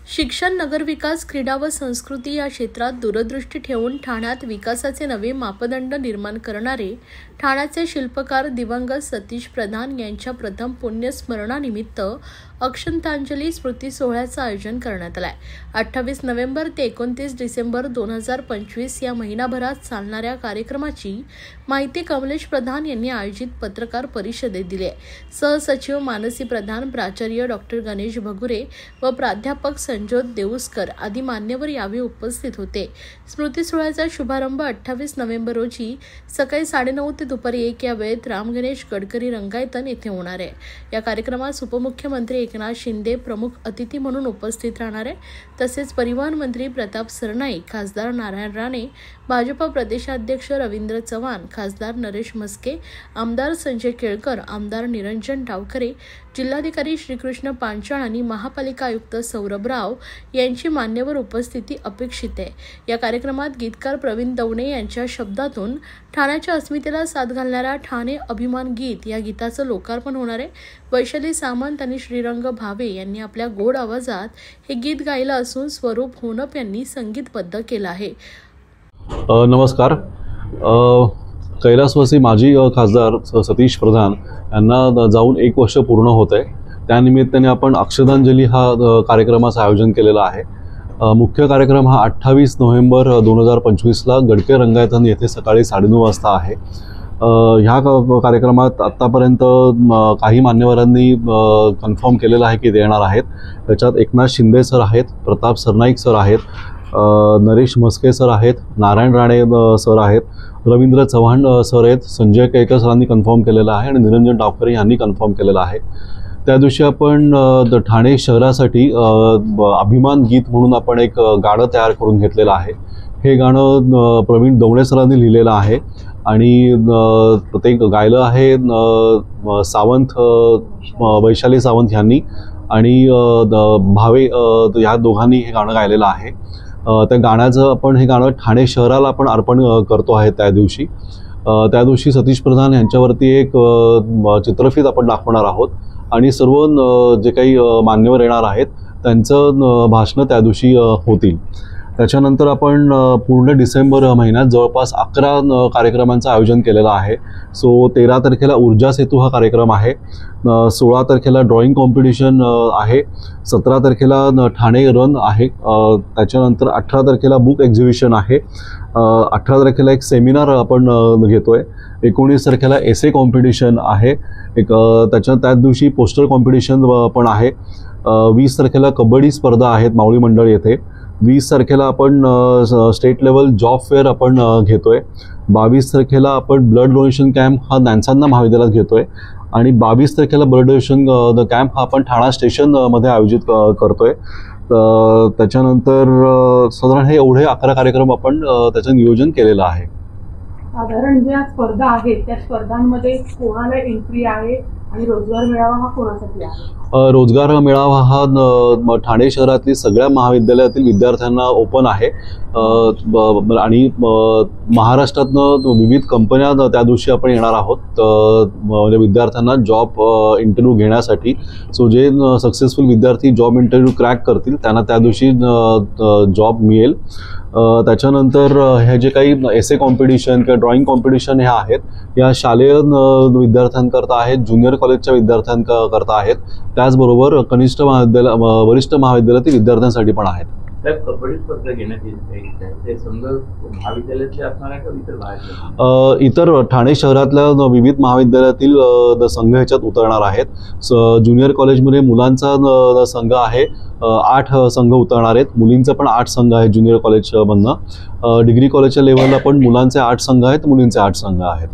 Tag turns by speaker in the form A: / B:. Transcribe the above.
A: शिक्षण, नगरविकास, क्रीडा व संस्कृती या क्षेत्रात दूरदृष्टी ठेवून ठाण्यात विकासाचे नवे मापदंड निर्माण करणारे ठाण्याचे शिल्पकार दिवंगत सतीश प्रधान यांच्या प्रथम पुण्यस्मरणानिमित्त अक्षतांजली स्मृती सोहळ्याचं आयोजन करण्यात आलं आहे। 28 नोव्हेंबर ते 29 डिसेंबर 2025 या महिनाभरात चालणाऱ्या कार्यक्रमाची माहिती कमलेश प्रधान यांनी आयोजित पत्रकार परिषदेत दिली आहे। सहसचिव मानसी प्रधान, प्राचार्य डॉक्टर गणेश भगुरे व प्राध्यापक संजोत देऊस्कर आदी मान्यवर यावेळी उपस्थित होते। स्मृती सोहळ्याचा शुभारंभ 28 नोव्हेंबर रोजी सकाळी 9:30 ते दुपारी 1 या वेळेत राम गणेश गडकरी रंगायतन येथे होणार आहे। या कार्यक्रमात उपमुख्यमंत्री एकनाथ शिंदे प्रमुख अतिथी म्हणून उपस्थित राहणार आहे। तसेच परिवहन मंत्री प्रताप सरनाईक, खासदार नारायण राणे, भाजपा प्रदेशाध्यक्ष रवींद्र चव्हाण, खासदार नरेश म्हस्के, आमदार संजय केळकर, आमदार निरंजन डावखरे, जिल्हाधिकारी श्रीकृष्ण पांचाळ आणि महापालिका आयुक्त सौरभ राव यांची मान्यवर उपस्थिती अपेक्षित आहे। या कार्यक्रमात गीतकार प्रवीण दवणे यांच्या शब्दातून ठाण्याच्या अस्मितेला साथ घालणाऱ्या ठाणे अभिमान गीत या गीताचं लोकार्पण होणार आहे। वैशाली सामंत आणि श्रीरंग भावे यांनी आपल्या गोड आवाजात हे गीत गायलं असून स्वरूप होनप यांनी संगीतबद्ध केलं आहे।
B: नमस्कार। कैलासवासी माजी खासदार सतीश प्रधान यांना जाऊन 1 वर्ष पूर्ण होत आहे। त्यानिमित्ताने आपण अक्षतांजली हा कार्यक्रमाचं आयोजन केलेलं आहे। मुख्य कार्यक्रम हा 28 नोव्हेंबर 2025ला गडके रंगायतन येथे सकाळी 9:30 वाजता आहे। ह्या कार्यक्रमात आत्तापर्यंत काही मान्यवरांनी कन्फर्म केलेलं आहे की ते येणार आहेत। त्याच्यात एकनाथ शिंदे सर आहेत, प्रताप सरनाईक सर आहेत, नरेश म्हस्के सर आहेत, नारायण राणे सर आहेत, रवींद्र चव्हाण सर आहेत, संजय केळकर सरांनी कन्फर्म केलेलं आहे आणि निरंजन डावखरे यांनी कन्फर्म केलेलं आहे। त्या दिवशी आपण ठाणे शहरासाठी अभिमान गीत म्हणून आपण एक गाणं तयार करून घेतलेलं आहे। हे गाणं प्रवीण दवणे सरांनी लिहिलेलं आहे आणि ते गायलं आहे सावंत, वैशाली सावंत यांनी आणि भावे या दोघांनी हे गाणं गायलेलं आहे। त्या गाण्याचं आपण हे गाणं ठाणे शहराला आपण अर्पण करतो आहे। त्या दिवशी सतीश प्रधान यांच्यावरती एक चित्रफित आपण दाखवणार आहोत आणि सर्व जे काही मान्यवर येणार आहेत त्यांचं भाषणं त्या दिवशी होतील। त्याच्यानंतर आपण पूर्ण डिसेंबर महिन्यात जवळपास 11 कार्यक्रमांचं आयोजन केलेलं आहे। 13 तारखेला ऊर्जा सेतू हा कार्यक्रम आहे, 16 तारखेला ड्रॉइंग कॉम्पिटिशन आहे, 17 तारखेला ठाणे रन आहे, त्याच्यानंतर 18 तारखेला बुक एक्झिबिशन आहे, 18 तारखेला एक सेमिनार आपण घेतोय, 19 तारखेला एसे कॉम्पिटिशन आहे, त्याच दिवशी पोस्टर कॉम्पिटिशन पण आहे, 20 तारखेला कबड्डी स्पर्धा आहेत मावळी मंडळ येथे, 20 तारखेला आपण स्टेट लेवल जॉब फेअर आपण घेतोय, 22 तारखेला आपण ब्लड डोनेशन कॅम्प हा नानसांना महाविद्यालयात घेतोय आणि 22 तारखेला ब्लड डोनेशन कॅम्प हा आपण ठाणा स्टेशनमध्ये आयोजित करतोय। त्याच्यानंतर साधारण हे एवढे 11 कार्यक्रम आपण त्याचं नियोजन केलेलं आहे।
C: साधारण ज्या स्पर्धा आहेत त्या स्पर्धांमध्ये कोणाला एंट्री आहे आणि रोजगार मेळावा हा कोणासाठी आहे?
B: रोजगार मेळावा हा ठाणे शहरातील सगळ्या महाविद्यालयातील विद्यार्थ्यांना ओपन आहे आणि महाराष्ट्रातनं विविध कंपन्या त्या दिवशी आपण येणार आहोत म्हणजे विद्यार्थ्यांना जॉब इंटरव्ह्यू घेण्यासाठी। जे सक्सेसफुल विद्यार्थी जॉब इंटरव्ह्यू क्रॅक करतील त्यांना त्या दिवशी जॉब मिळेल। त्याच्यानंतर हे जे काही एसे कॉम्पिटिशन किंवा ड्रॉइंग कॉम्पिटिशन ह्या आहेत या शालेय विद्यार्थ्यांकरता आहेत, ज्युनियर कॉलेजच्या विद्यार्थ्यांकरता आहेत, त्याचबरोबर कनिष्ठ महाविद्यालय वरिष्ठ महाविद्यालयातील विद्यार्थ्यांसाठी पण आहेत।
D: कबड्डी स्पर्धा घेण्यात येईल, संघ महाविद्यालयातले असणार आहे का इतर बाहेर?
B: इतर ठाणे शहरातल्या विविध महाविद्यालयातील संघ ह्याच्यात उतरणार आहेत। ज्युनियर कॉलेजमध्ये मुलांचा संघ आहे, 8 संघ उतरणार आहेत, मुलींचा पण 8 संघ आहेत ज्युनियर कॉलेजमधनं। डिग्री कॉलेजच्या लेवलला पण मुलांचे 8 संघ आहेत, मुलींचे 8 संघ आहेत।